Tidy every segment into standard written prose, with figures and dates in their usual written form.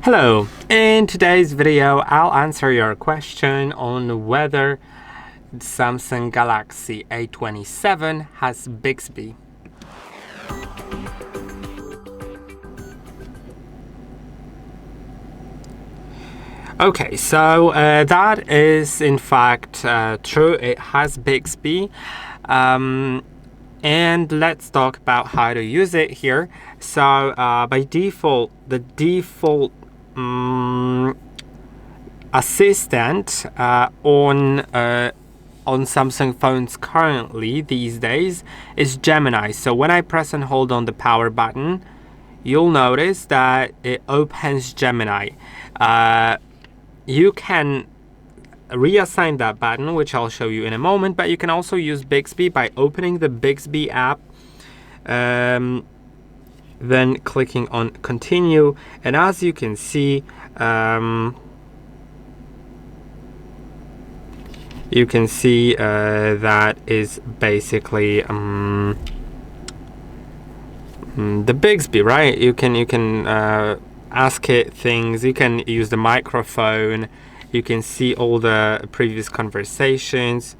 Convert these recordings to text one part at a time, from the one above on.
Hello, in today's video I'll answer your question on whether Samsung Galaxy A27 has Bixby. Okay, so that is in fact true. It has Bixby. And let's talk about how to use it here. So by default, the default assistant on Samsung phones currently these days is Gemini. So when I press and hold on the power button, you'll notice that it opens Gemini. You can reassign that button, which I'll show you in a moment, but you can also use Bixby by opening the Bixby app, then clicking on continue, and as you can see, that is basically the Bixby, right? You can ask it things, you can use the microphone, you can see all the previous conversations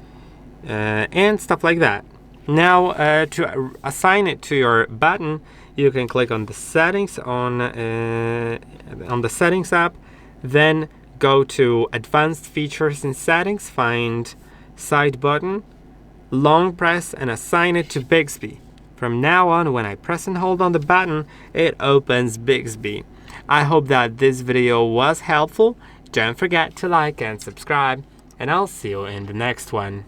and stuff like that. Now to assign it to your button, you can click on the settings on the settings app, then go to advanced features and settings, find side button, long press and assign it to Bixby. From now on, when I press and hold on the button, it opens Bixby. I hope that this video was helpful. Don't forget to like and subscribe, and I'll see you in the next one.